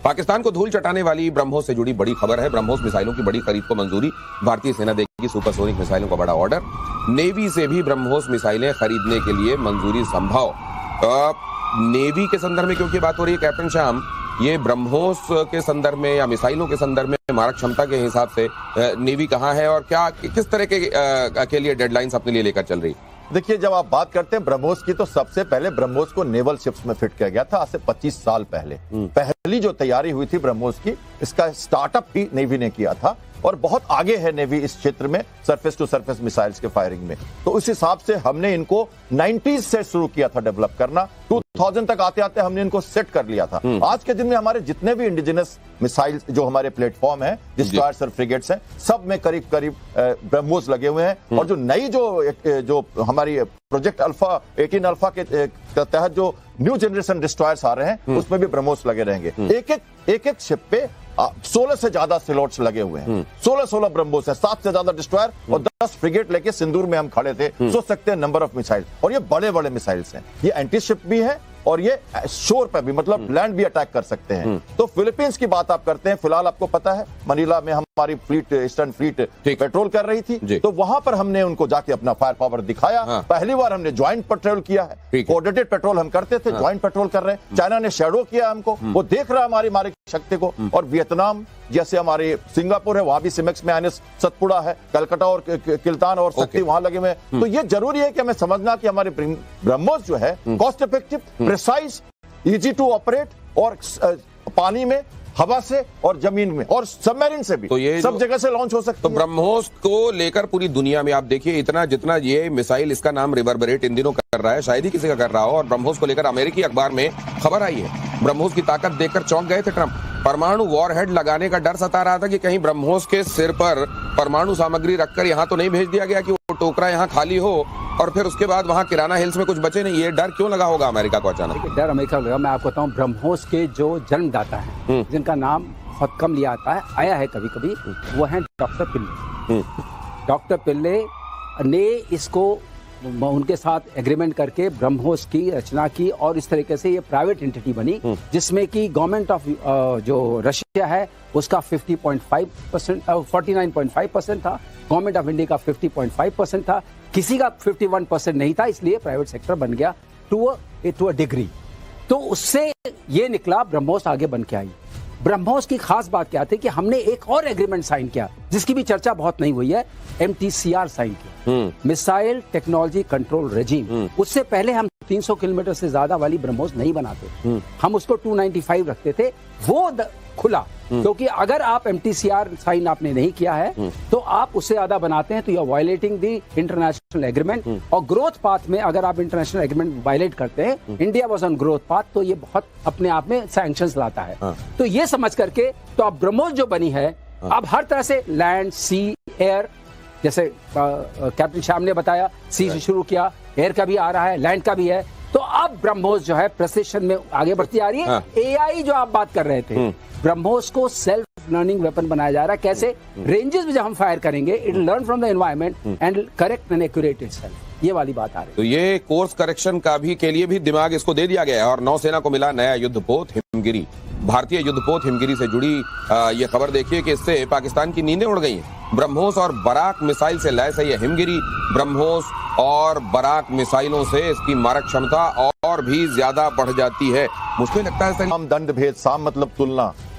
पाकिस्तान को धूल चटाने वाली ब्रह्मोस से जुड़ी बड़ी खबर है। ब्रह्मोस मिसाइलों की बड़ी खरीद को मंजूरी, भारतीय सेना देगी सुपरसोनिक मिसाइलों का बड़ा ऑर्डर। नेवी से भी ब्रह्मोस मिसाइलें खरीदने के लिए मंजूरी संभव। नेवी के संदर्भ में क्योंकि बात हो रही है कैप्टन श्याम, ये ब्रह्मोस के संदर्भ में या मिसाइलों के संदर्भ में मारक क्षमता के हिसाब से नेवी कहाँ है और क्या किस तरह के लिए डेडलाइंस अपने लिए लेकर चल रही? देखिए, जब आप बात करते हैं ब्रह्मोस की, तो सबसे पहले ब्रह्मोस को नेवल शिप्स में फिट किया गया था आज से 25 साल पहले। पहली जो तैयारी हुई थी ब्रह्मोस की, इसका स्टार्टअप ही नेवी ने किया था और बहुत आगे है नेवी इस क्षेत्र में सरफेस टू सरफेस मिसाइल्स के फायरिंग में। तो उस हिसाब से हमने इनको 90s से शुरू किया था डेवलप करना, 2000 तक आते आते हमने इनको सेट कर लिया था। आज के दिन में हमारे जितने भी इंडिजिनस मिसाइल जो हमारे प्लेटफॉर्म है, डिस्ट्रॉयर्स और फ्रिगेट्स हैं, सब में करीब करीब ब्रह्मोस लगे हुए हैं। और जो नई जो हमारी प्रोजेक्ट अल्फा 18 अल्फा के तहत जो न्यू जनरेशन डिस्ट्रॉयर्स आ रहे हैं, उसमें भी ब्रह्मोस लगे रहेंगे। एक एक शिप पे 16 से ज्यादा स्लॉट्स लगे हुए हैं। 16 ब्रह्मोस है, 7 से ज्यादा डिस्ट्रॉयर और 10 फ्रिगेट लेके सिंदूर में हम खड़े थे। सोच सकते हैं नंबर ऑफ मिसाइल, और ये बड़े बड़े मिसाइल्स हैं। ये एंटी शिप भी है और ये शोर पर भी, मतलब लैंड भी अटैक कर सकते हैं। तो फिलीपींस की बात आप करते हैं, फिलहाल आपको पता है मनीला में हमारी फ्लीट, ईस्टर्न फ्लीट पेट्रोल कर रही थी, तो वहां पर हमने उनको जाके अपना फायर पावर दिखाया। पहली बार हमने ज्वाइंट पेट्रोल किया है, कोऑर्डिनेटेड पेट्रोल हम करते थे, ज्वाइंट पेट्रोल कर रहे हैं। चाइना ने शैडो किया हमको, वो देख रहा है हमारी मारक शक्ति को। और वियतनाम जैसे हमारे सिंगापुर है, वहां भी सिमेक्स में आने सतपुड़ा है, कलकत्ता और किल्तान और शक्ति वहां लगे हुए हैं। तो ये जरूरी है कि हमें समझना कि हमारे ब्रह्मोस जो है cost effective, precise, easy to operate और पानी में, हवा से और जमीन में और सबमरीन से भी, तो ये सब जगह से लॉन्च हो सकती है। तो ब्रह्मोस को लेकर पूरी दुनिया में आप देखिए, इतना जितना ये मिसाइल, इसका नाम रिवर्बरेट इन दिनों कर रहा है, शायद ही किसी का कर रहा हो। और ब्रह्मोस को लेकर अमेरिकी अखबार में खबर आई है, ब्रह्मोस की ताकत देखकर चौंक गए थे ट्रंप। परमाणु वॉरहेड लगाने का डर सता रहा था कि कहीं ब्रह्मोस के सिर पर परमाणु सामग्री रखकर यहाँ तो नहीं भेज दिया गया कि वो टोकरा यहाँ खाली हो और फिर उसके बाद वहाँ किराना हिल्स में कुछ बचे नहीं। ये डर क्यों लगा होगा अमेरिका को अचानक? डर अमेरिका को लगा, मैं आपको बताऊं, ब्रह्मोस के जो जन्मदाता हैं, जिनका नाम बहुत कम लिया आया है कभी कभी, वो हैं डॉक्टर पिल्ले। डॉक्टर पिल्ले ने इसको उनके साथ एग्रीमेंट करके ब्रह्मोस की रचना की और इस तरीके से ये प्राइवेट एंटिटी बनी, जिसमें कि गवर्नमेंट ऑफ जो रशिया है उसका 50.5%, 49.5% था, गवर्नमेंट ऑफ इंडिया का 50.5% था, किसी का 51% नहीं था, इसलिए प्राइवेट सेक्टर बन गया टू अ डिग्री। तो उससे ये निकला, ब्रह्मोस आगे बन के आई। ब्रह्मोस की खास बात क्या थी कि हमने एक और एग्रीमेंट साइन किया, जिसकी भी चर्चा बहुत नहीं हुई है, MTCR साइन किया, मिसाइल टेक्नोलॉजी कंट्रोल रेजिम। उससे पहले हम 300 किलोमीटर से ज्यादा वाली ब्रह्मोस नहीं बनाते, हम उसको 295 रखते थे। वो खुला, क्योंकि अगर आप MTCR साइन आपने नहीं किया है तो आप उससे ज्यादा बनाते हैं तो you are violating the international agreement. और ग्रोथ पाथ में अगर आप इंटरनेशनल एग्रीमेंट वायलेट करते हैं, India was on growth path, तो ये बहुत अपने आप में सैंक्शंस लाता है। तो ये समझ करके तो अब ब्रह्मोस जो बनी है, अब हर तरह से लैंड, सी, एयर, जैसे कैप्टन श्याम ने बताया, सी से शुरू किया, एयर का भी आ रहा है, लैंड का भी है। तो अब ब्रह्मोस जो है प्रेसिशन में आगे बढ़ती आ रही है। AI जो आप बात कर रहे थे, ब्रह्मोस को सेल्फ लर्निंग वेपन बनाया जा रहा है। कैसे? रेंजेस में जब हम फायर करेंगे, it will learn from the environment and correct and accurate itself. ये वाली बात आ रही है। तो ये कोर्स करेक्शन का भी के लिए भी दिमाग इसको दे दिया गया है। और नौसेना को मिला नया युद्धपोत हिमगिरी। भारतीय युद्धपोत हिमगिरी से जुड़ी ये खबर देखिए कि इससे पाकिस्तान की नींदें उड़ गई हैं। ब्रह्मोस और बराक मिसाइल से लैस है ये हिमगिरी। ब्रह्मोस और बराक मिसाइलों से इसकी मारक क्षमता और भी ज्यादा बढ़ जाती है। मुझको लगता है साम दंड भेद, साम मतलब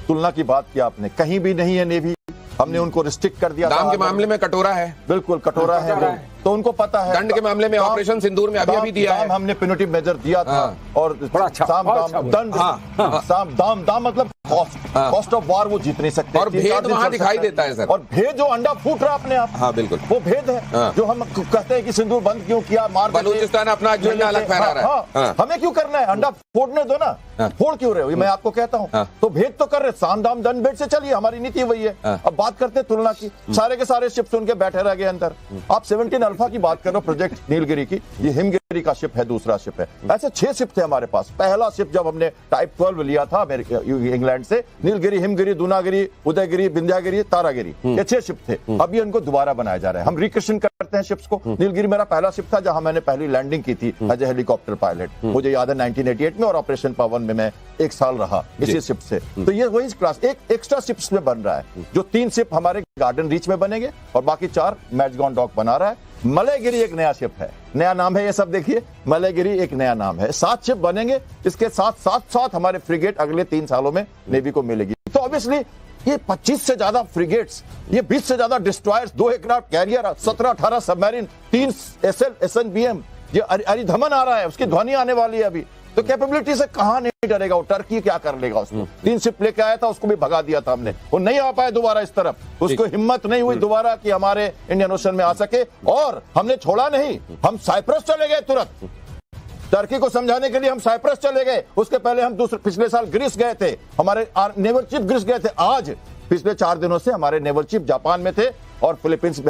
तुलना की बात की आपने, कहीं भी नहीं है नेवी, हमने उनको रिस्ट्रिक्ट कर दिया। दाम के मामले में कटोरा है, बिल्कुल कटोरा है, तो उनको पता है। दंड के मामले में ऑपरेशन सिंदूर में अभी दिया है, हमने पेनल्टी मेजर दिया था। और दाम मतलब कॉस्ट ऑफ वार वो जीत नहीं सकते। और भेद वहां दिखाई देता है सर, और भेद जो अंडा फूट रहा अपने आप, हाँ बिल्कुल, वो भेद है जो हम कहते हैं कि सिंदूर बंद क्यों किया, मार बलूचिस्तान अपना झंडा अलग फहरा रहा है। हमें क्यों करना है? अंडा फोड़ने दो ना, फोड़ क्यों रहे हो? मैं आपको कहता हूँ, तो भेद तो कर रहे, साम दाम दंड भेद से चलिए, हमारी नीति वही है। अब बात करते तुलना की, सारे के सारे शिप्स उनके बैठे रह गए अंदर। आप 17 अल्फा की बात कर रहा हूं, प्रोजेक्ट नीलगिरी की, ये हिमगिरी का शिप है, दूसरा शिप है। ऐसे 6 शिप थे हमारे पास। पहला शिप जब हमने टाइप 12 लिया था इंग्लैंड से, नीलगिरी, हिमगिरी, दूनागिरी, उदयगिरी, विंध्यागिरी, तारागिरी, ये 6 शिप थे। अभी इनको दोबारा बनाया जा रहा है। हम रिक्रिएशन करते हैं शिप्स को। नीलगिरी मेरा पहला शिप था जहां मैंने पहली लैंडिंग की थी एज ए हेलीकॉप्टर पायलट, मुझे याद है 1988 में, और ऑपरेशन पवन में मैं 1 साल रहा इसी शिप से। तो ये वही क्लास एक एक्स्ट्रा शिप्स में बन रहा है, जो 3 शिप हमारे गार्डन रीच में बनेंगे और बाकी 4 मैचगॉन डॉक बना रहा है। मलयगिरी एक नया शिप है, नया नाम है, ये सब देखिए, मलयगिरी एक नया नाम है। 7 शिप बनेंगे, इसके साथ हमारे फ्रिगेट अगले 3 सालों में नेवी को मिलेगी। तो ऑब्वियसली ये 25 से ज्यादा फ्रिगेट्स, ये 20 से ज्यादा destroyers, 2 aircraft carrier, 17-18 submarine, 3 SNBM, ये अरिधमन आ रहा है, उसकी ध्वनि आने वाली है अभी। तो कैपेबिलिटी से कहां नहीं डरेगा वो, टर्की क्या कर लेगा उसको। 3 शिप लेके आया था, उसको भी भगा दिया था हमने, वो नहीं आ पाया दोबारा इस तरफ, उसको हिम्मत नहीं हुई दोबारा कि हमारे इंडियन ओशन में आ सके। और हमने छोड़ा नहीं, हम साइप्रस चले गए तुरंत, टर्की को समझाने के लिए हम साइप्रस चले गए। उसके पहले हम पिछले साल ग्रीस गए थे, हमारे नेवल चीफ ग्रीस गए थे। आज पिछले 4 दिनों से हमारे नेवल चीफ जापान में थे और फिलीपींस